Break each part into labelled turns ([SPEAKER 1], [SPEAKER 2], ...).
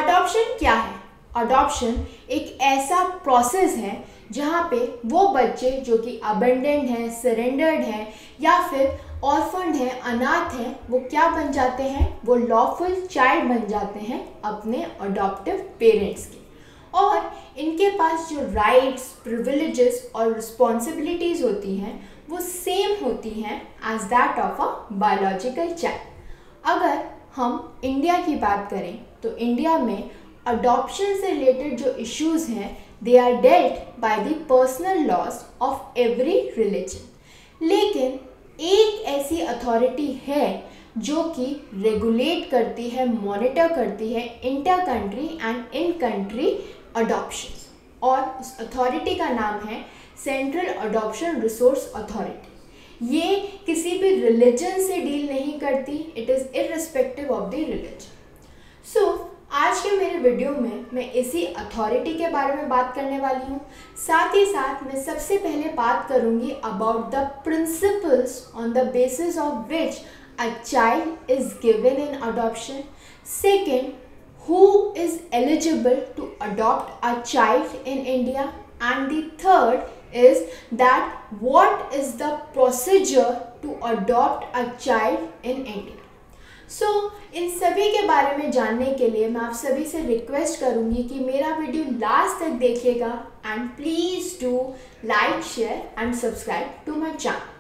[SPEAKER 1] Adoption क्या है? Adoption एक ऐसा प्रोसेस है जहाँ पे वो बच्चे जो कि अबेंडेंड हैं, सरेंडर्ड हैं या फिर ऑर्फन्ड हैं, अनाथ हैं, वो क्या बन जाते हैं? वो लॉफुल चाइल्ड बन जाते हैं अपने अडॉप्टिव पेरेंट्स के, और इनके पास जो राइट्स, प्रिविलेजेस और रिस्पॉन्सिबिलिटीज़ होती हैं वो सेम होती हैं as that of a biological child. अगर हम इंडिया की बात करें तो इंडिया में अडॉप्शन से रिलेटेड जो इश्यूज़ हैं they are dealt by the personal laws of every religion. लेकिन एक ऐसी अथॉरिटी है जो कि रेगुलेट करती है, मॉनिटर करती है inter country and in country adoptions, और उस अथॉरिटी का नाम है सेंट्रल अडॉप्शन रिसोर्स अथॉरिटी। ये किसी भी रिलीजन से डील नहीं करती, it is irrespective of the religion. So आज के मेरे वीडियो में मैं इसी अथॉरिटी के बारे में बात करने वाली हूँ। साथ ही साथ मैं सबसे पहले बात करूँगी about the principles on the basis of which a child is given in adoption. Second, who is eligible to adopt a child in India, and the third is that what is the procedure to adopt a child in India. So इन सभी के बारे में जानने के लिए मैं आप सभी से रिक्वेस्ट करूँगी कि मेरा वीडियो लास्ट तक देखिएगा and please do like, share and subscribe to my channel.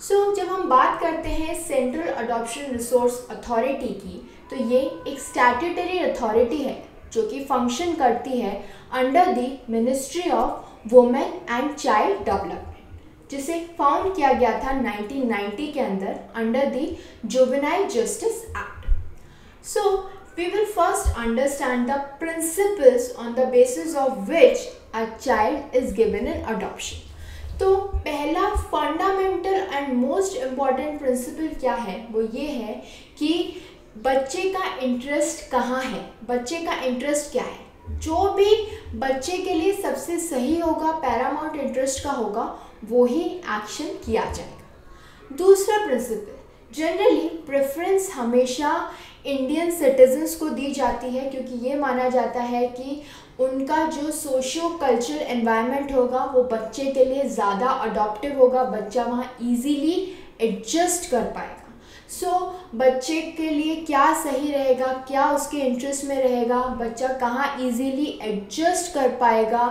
[SPEAKER 1] So जब हम बात करते हैं सेंट्रल अडॉप्शन रिसोर्स अथॉरिटी की, तो ये एक स्टैट्यूटरी अथॉरिटी है जो कि फंक्शन करती है under the ministry of women and child development, जिसे फाउंड किया गया था 1990 के अंदर under the juvenile justice act. So we will first understand the principles on the basis of which a child is given in adoption. तो पहला fundamental and most important principle क्या है, वो ये है कि बच्चे का इंटरेस्ट कहाँ है, बच्चे का इंटरेस्ट क्या है। जो भी बच्चे के लिए सबसे सही होगा, पैरामाउंट इंटरेस्ट का होगा, वो ही एक्शन किया जाएगा। दूसरा प्रिंसिपल, जनरली प्रेफरेंस हमेशा इंडियन सिटीजन्स को दी जाती है, क्योंकि ये माना जाता है कि उनका जो सोशियो कल्चरल एनवायरनमेंट होगा वो बच्चे के लिए ज़्यादा अडॉप्टिव होगा, बच्चा वहाँ ईजीली एडजस्ट कर पाएगा। बच्चे के लिए क्या सही रहेगा, क्या उसके इंटरेस्ट में रहेगा, बच्चा कहाँ ईजीली एडजस्ट कर पाएगा,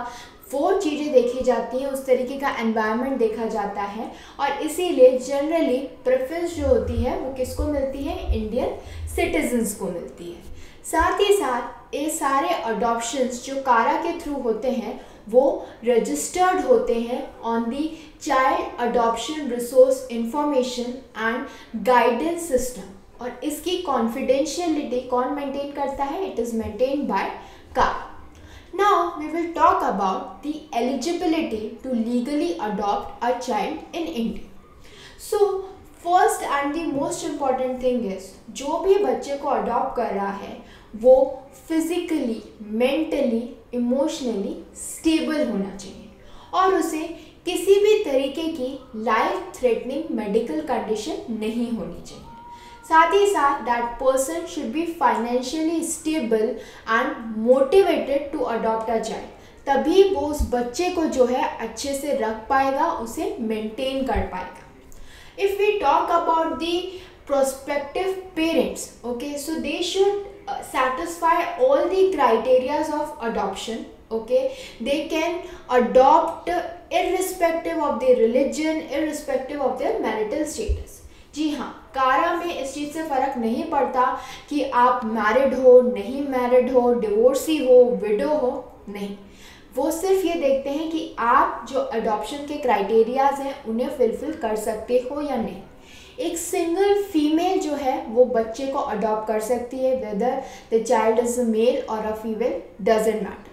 [SPEAKER 1] वो चीज़ें देखी जाती हैं, उस तरीके का एनवायरनमेंट देखा जाता है, और इसीलिए जनरली प्रेफरेंस जो होती है वो किसको मिलती है? इंडियन सिटीजन्स को मिलती है। साथ ही साथ ये सारे अडॉप्शंस जो कारा के थ्रू होते हैं वो रजिस्टर्ड होते हैं on the child adoption resource information and guidance system, और इसकी कॉन्फिडेंशियलिटी कौन मेंटेन करता है? इट इज़ मेंटेन बाय कारा। Now we will talk about the eligibility to legally adopt a child in India. So first and the most important thing is, जो भी बच्चे को अडॉप्ट कर रहा है वो फिजिकली, मेंटली, इमोशनली स्टेबल होना चाहिए, और उसे किसी भी तरीके की लाइफ थ्रेटनिंग मेडिकल कंडीशन नहीं होनी चाहिए। साथ ही साथ that person should be financially stable and motivated to adopt a child, तभी वो उस बच्चे को जो है अच्छे से रख पाएगा, उसे मेंटेन कर पाएगा। If we talk about the prospective parents, okay, so they should satisfy all the criterias of adoption, okay, they can adopt irrespective of their religion, irrespective of their marital status। जी हाँ, कारा में इस चीज़ से फ़र्क नहीं पड़ता कि आप मैरिड हो, नहीं मैरिड हो, डिवोर्सी हो, विडो हो, नहीं, वो सिर्फ ये देखते हैं कि आप जो अडॉप्शन के क्राइटेरियाज हैं उन्हें फुलफिल कर सकते हो या नहीं। एक सिंगल फीमेल जो है वो बच्चे को अडॉप्ट कर सकती है, whether the child is a male और अ फीमेल डजेंट मैटर।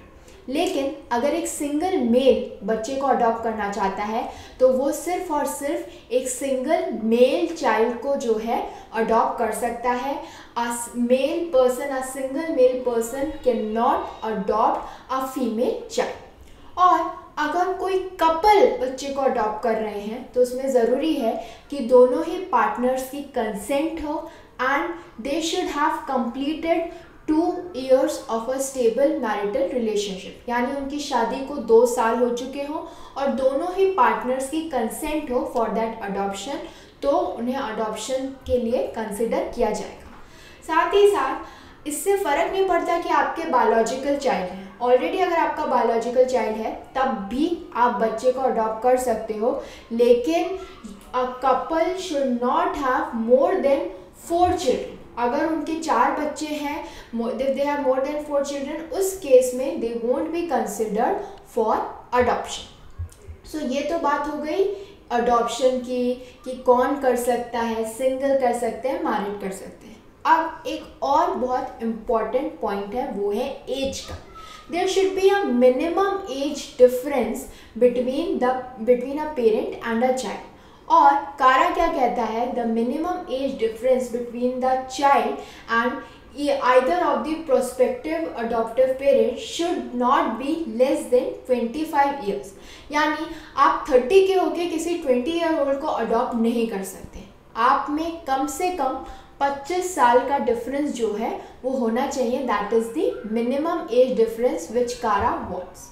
[SPEAKER 1] लेकिन अगर एक सिंगल मेल बच्चे को अडॉप्ट करना चाहता है तो वो सिर्फ और सिर्फ एक सिंगल मेल चाइल्ड को जो है अडॉप्ट कर सकता है। A male person, a single male person can not adopt a female child. और अगर कोई कपल बच्चे को अडॉप्ट कर रहे हैं तो उसमें ज़रूरी है कि दोनों ही पार्टनर्स की कंसेंट हो and they should have completed 2 years of a stable marital relationship, यानी उनकी शादी को 2 साल हो चुके हों और दोनों ही पार्टनर्स की कंसेंट हो फॉर दैट अडॉप्शन, तो उन्हें अडॉप्शन के लिए कंसिडर किया जाएगा। साथ ही साथ इससे फ़र्क नहीं पड़ता कि आपके बायोलॉजिकल चाइल्ड हैं, ऑलरेडी अगर आपका बायोलॉजिकल चाइल्ड है तब भी आप बच्चे को अडॉप्ट कर सकते हो, लेकिन a couple should not have more than 4 children. अगर उनके 4 बच्चे हैं, if they have more than 4 children, उस केस में they won't be considered for adoption. So ये तो बात हो गई अडॉप्शन की कि कौन कर सकता है, सिंगल कर सकते हैं, मैरिड कर सकते हैं। अब एक और बहुत इम्पॉर्टेंट पॉइंट है, वो है एज का। There should be a minimum age difference between a parent and a child. और कारा क्या कहता है, the minimum age difference between the child and either of the prospective adoptive parent should not be less than 25 years। यानी आप 30 के होके किसी 20-year-old को अडॉप्ट नहीं कर सकते, आप में कम से कम 25 साल का डिफरेंस जो है वो होना चाहिए। That is the minimum age difference which कारा वॉन्ट्स।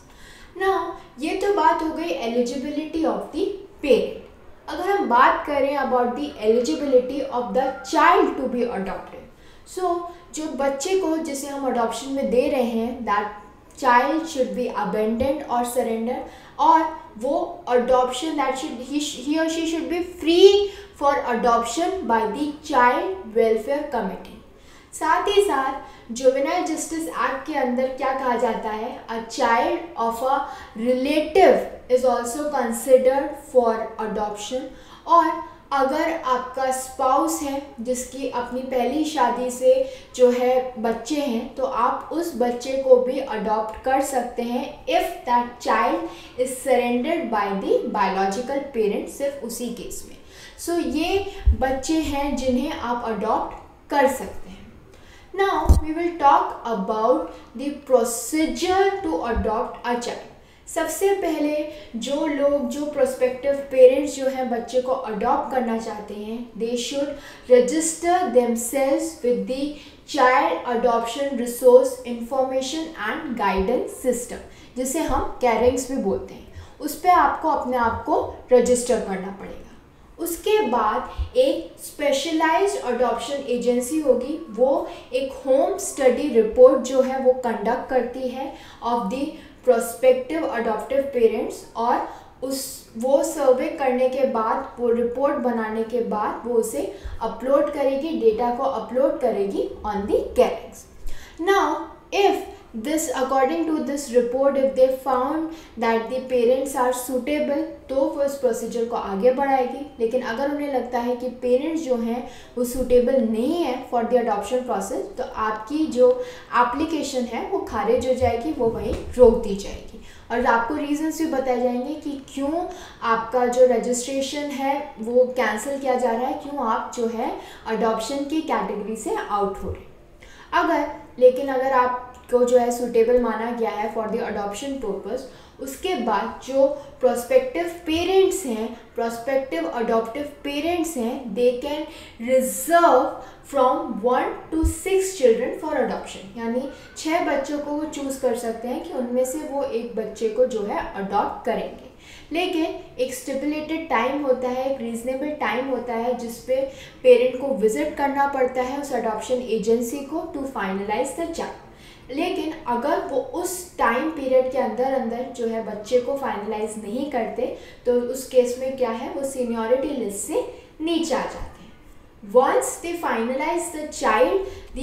[SPEAKER 1] नाउ ये तो बात हो गई एलिजिबिलिटी ऑफ द पेरेंट। अगर हम बात करें about the eligibility of the child to be adopted, so जो बच्चे को जिसे हम अडॉप्शन में दे रहे हैं, that child should be abandoned और सरेंडर, और वो अडॉप्शन दैट शुड ही और she should be free for adoption by the child welfare committee. साथ ही साथ जुवेनाइल जस्टिस एक्ट के अंदर क्या कहा जाता है, a child of a relative is also considered for adoption. और अगर आपका स्पाउस है जिसकी अपनी पहली शादी से जो है बच्चे हैं, तो आप उस बच्चे को भी अडॉप्ट कर सकते हैं if that child is surrendered by the biological parent, सिर्फ उसी केस में। सो ये बच्चे हैं जिन्हें आप अडॉप्ट कर सकते हैं। Now we will talk about the procedure to adopt a child. सबसे पहले जो लोग, जो प्रोस्पेक्टिव पेरेंट्स जो हैं बच्चे को अडॉप्ट करना चाहते हैं, they should register themselves with the child adoption resource information and guidance system, जिसे हम कैरिंग्स भी बोलते हैं। उस पर आपको अपने आप को रजिस्टर करना पड़ेगा। उसके बाद एक स्पेशलाइज्ड अडॉप्शन एजेंसी होगी, वो एक होम स्टडी रिपोर्ट जो है वो कंडक्ट करती है of the prospective adoptive parents, और वो सर्वे करने के बाद, वो रिपोर्ट बनाने के बाद वो उसे अपलोड करेगी, डेटा को अपलोड करेगी on the carings. Now if this, according to this report, if they found that the parents are suitable, तो वो इस प्रोसीजर को आगे बढ़ाएगी। लेकिन अगर उन्हें लगता है कि पेरेंट्स जो हैं वो सूटेबल नहीं है फॉर द अडॉप्शन प्रोसेस, तो आपकी जो एप्लीकेशन है वो खारिज हो जाएगी, वो वहीं रोक दी जाएगी। और आपको रीजंस भी बताए जाएंगे कि क्यों आपका जो रजिस्ट्रेशन है वो कैंसिल किया जा रहा है, क्यों आप जो है अडॉप्शन की कैटेगरी से आउट हो रहे। अगर आप को जो है सूटेबल माना गया है फॉर द अडॉप्शन पर्पस, उसके बाद जो प्रोस्पेक्टिव पेरेंट्स हैं, प्रोस्पेक्टिव अडॉप्टिव पेरेंट्स हैं, they can reserve from 1 to 6 children for adoption. यानी 6 बच्चों को वो चूज़ कर सकते हैं कि उनमें से वो एक बच्चे को जो है अडॉप्ट करेंगे। लेकिन एक स्टिपुलेटेड टाइम होता है, एक रीजनेबल टाइम होता है जिस पे पेरेंट को विजिट करना पड़ता है उस अडॉप्शन एजेंसी को टू फाइनलाइज द चाइल्ड। लेकिन अगर वो उस टाइम पीरियड के अंदर जो है बच्चे को फाइनलाइज नहीं करते, तो उस केस में क्या है, वो सीनियरिटी लिस्ट से नीचे आ जाते हैं। Once they finalize the child, the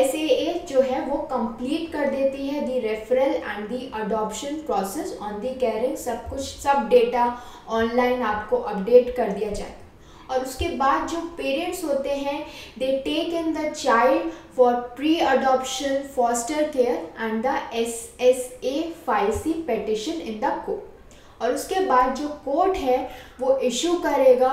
[SPEAKER 1] SAA जो है वो कंप्लीट कर देती है the referral and the adoption process on the caring. सब डेटा ऑनलाइन आपको अपडेट कर दिया जाएगा। और उसके बाद जो पेरेंट्स होते हैं, they take in the child for pre adoption foster care and the SSA files the petition in the court. और उसके बाद जो कोर्ट है वो इशू करेगा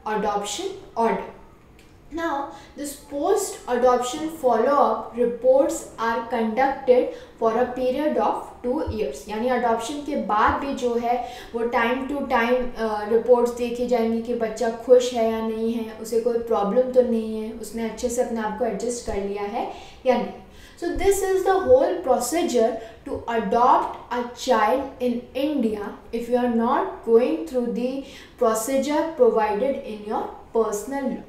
[SPEAKER 1] adoption order. Now, this post-adoption follow-up reports are conducted for a period of 2 years. यानी adoption के बाद भी जो है वो टाइम टू टाइम रिपोर्ट्स देखी जाएंगी कि बच्चा खुश है या नहीं है, उसे कोई प्रॉब्लम तो नहीं है, उसने अच्छे से अपने आप को एडजस्ट कर लिया है या नहीं. So this is the whole procedure to adopt a child in India if you are not going through the procedure provided in your personal law.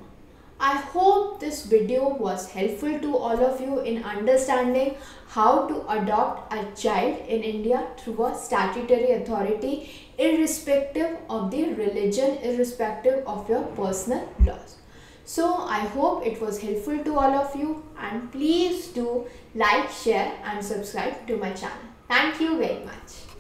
[SPEAKER 1] I hope this video was helpful to all of you in understanding how to adopt a child in India through a statutory authority, irrespective of the religion, irrespective of your personal laws. So I hope it was helpful to all of you, and please do like, share and subscribe to my channel. Thank you very much.